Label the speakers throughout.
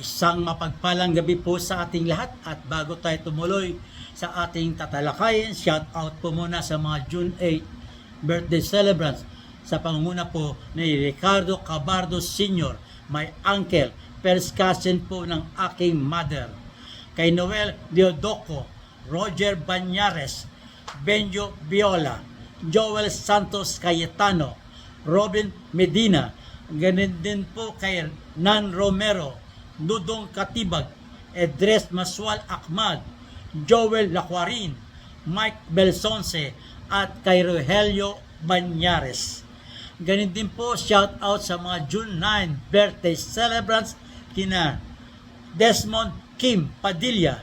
Speaker 1: Isang mapagpalang gabi po sa ating lahat at bago tayo tumuloy sa ating tatalakayin, shout out po muna sa mga June 8 birthday celebrants sa pangunguna po ni Ricardo Cabardo Sr., my uncle, first cousin po ng aking mother. Kay Noel Diodoco, Roger Banyares, Benjo Viola, Joel Santos Cayetano, Robin Medina, ganun din po kay Nan Romero, Dudong Katibag, Edres Maswal Ahmad, Joel Lacuarin, Mike Belsonce, at kay Rogelio Banyares. Ganun din po shout out sa mga June 9 birthday celebrants kina Desmond Kim Padilla,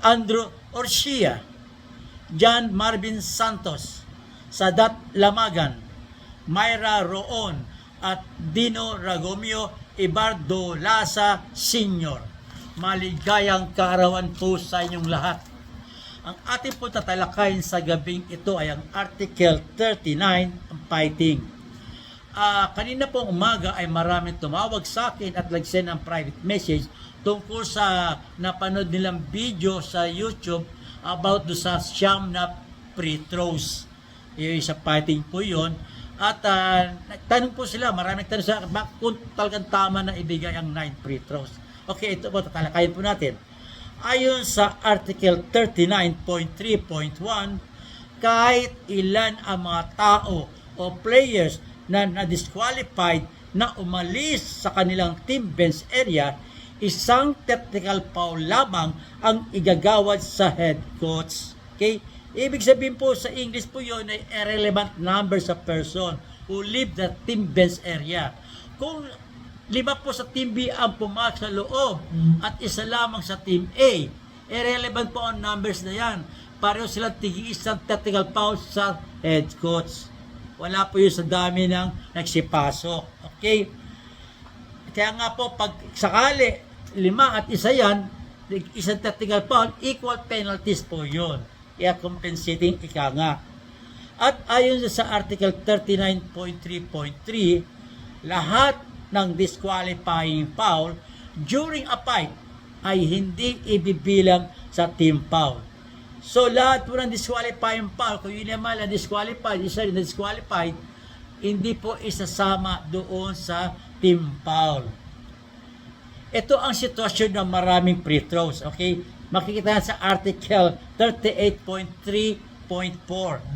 Speaker 1: Andrew Orsia, John Marvin Santos, Sadat Lamagan, Myra Roon, at Dino Ragomio Ibardo Lasa Sr. Maligayang kaarawan po sa inyong lahat. Ang ating po tatalakayin sa gabing ito ay ang Article 39, ang fighting. Kanina pong umaga ay maraming tumawag sa akin at nag-send ng private message tungkol sa napanood nilang video sa YouTube about do sa siyam na free throws. Yung sa fighting po yun. At nagtanong po sila, maraming tanong sa kung talagang tama na ibigay ang 9 free throws. Okay, ito po, tatalakayin po natin. Ayon sa Article 39.3.1, kahit ilan ang mga tao o players na na-disqualified na umalis sa kanilang team bench area, isang technical foul lamang ang igagawad sa head coach. Okay? Ibig sabihin po sa English po yun ay irrelevant number sa person who leave the team bench area. Kung 5 po sa team B ang pumasok sa loob at isa lamang sa team A, irrelevant po ang numbers na yan. Pareho silang tigi-isang technical foul sa head coach. Wala po yun sa dami ng nagsipasok. Okay? Kaya nga po, pag sakali 5 at isa yan, isang technical foul, equal penalties po yun. Kaya compensating ika nga. At ayon sa Article 39.3.3, lahat ng disqualifying foul during a fight ay hindi ibibilang sa team foul. So lahat po ng disqualifying foul, kung yun naman na disqualified, isa rin na disqualified, hindi po isasama doon sa team foul. Ito ang sitwasyon ng maraming free throws. Okay? Makikita sa Article 38.3.4,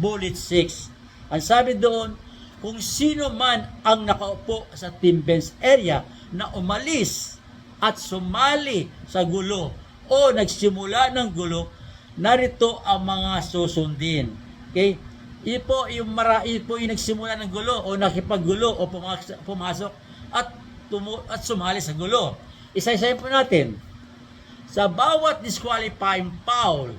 Speaker 1: Bullet 6. Ang sabi doon, kung sino man ang nakaupo sa team bench area na umalis at sumali sa gulo o nagsimula ng gulo, narito ang mga susundin. Okay? Yun po yung nagsimula ng gulo o nakipaggulo o pumasok at sumali sa gulo. Isa-isahin po natin. Sa bawat disqualifying foul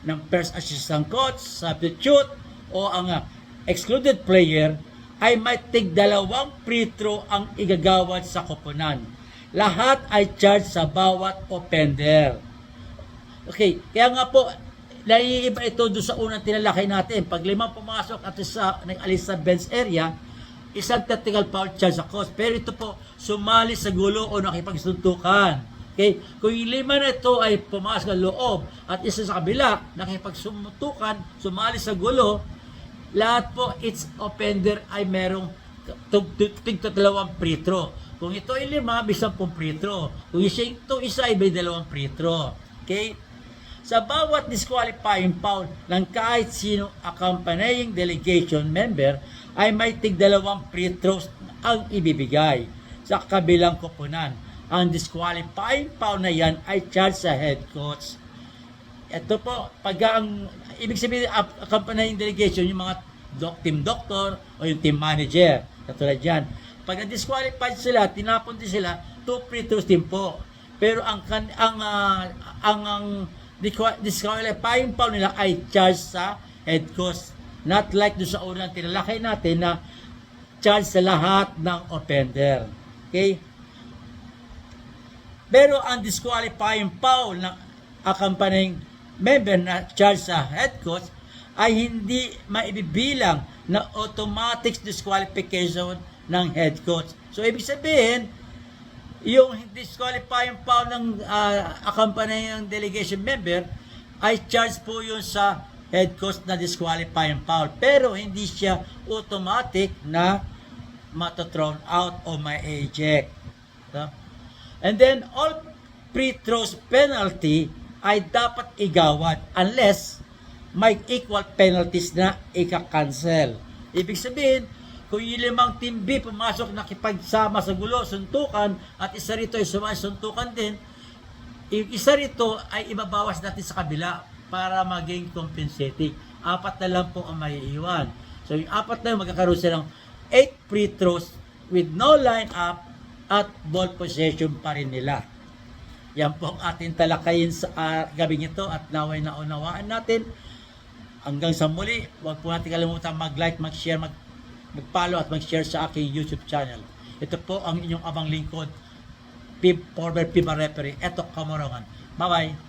Speaker 1: ng first assistant coach, substitute, o ang excluded player, ay may tig-2 free throw ang igagawad sa koponan. Lahat ay charged sa bawat offender. Okay, kaya nga po, naiiba ito doon sa unang tinalakay natin. Pag 5 pumasok at isa nag-alis sa bench area, isang technical foul charge sa coach. Pero ito po, sumali sa gulo o nakipagsuntukan. Okay? Kung yung 5 na ito ay pumasok sa loob at isa sa kabila, nakipagsumutukan, sumali sa gulo, lahat po, its offender ay merong tig-2 free throw. Kung ito ay 5, may 10 free throw. Kung ito isa ay may 2 free throw. Okay? Sa bawat disqualifying foul ng kahit sino accompanying delegation member, ay may tig-2 free throws ang ibibigay sa kabilang koponan. Ang disqualifying foul na yan ay charged sa head coach. Ito po, pag ang ibig sabihin accompanying delegation, yung mga team doctor o yung team manager, katulad yan. Pag na-disqualified sila, tinapon din sila, 2 free throws din po. Pero ang disqualifying foul nila ay charged sa head coach. Not like doon sa unang tinalakay natin na charged sa lahat ng offender. Okay? Pero ang disqualifying foul ng accompanying member na charge sa head coach ay hindi maibibilang na automatic disqualification ng head coach. So, ibig sabihin, yung disqualifying foul ng accompanying delegation member ay charge po yun sa head coach na disqualifying foul. Pero hindi siya automatic na mata-thrown out o may eject. No? And then, all free throws penalty ay dapat igawad unless may equal penalties na ika-cancel. Ibig sabihin, kung yung 5 team B pumasok nakipagsama sa gulo, suntukan, at isa rito ay sumasuntukan din, yung isa rito ay ibabawas natin sa kabila para maging compensating. 4 na lang po ang maiiwan. So yung 4 na yun, magkakaroon sila ng 8 free throws with no line up at ball possession pa rin nila. Yan po ang ating talakayin sa gabing ito at naway na unawaan natin. Hanggang sa muli, huwag po natin kalimutan mag-like, mag-share, mag-follow at mag-share sa aking YouTube channel. Ito po ang inyong abang lingkod, former FIBA referee, Eto Kamorongan. Bye-bye!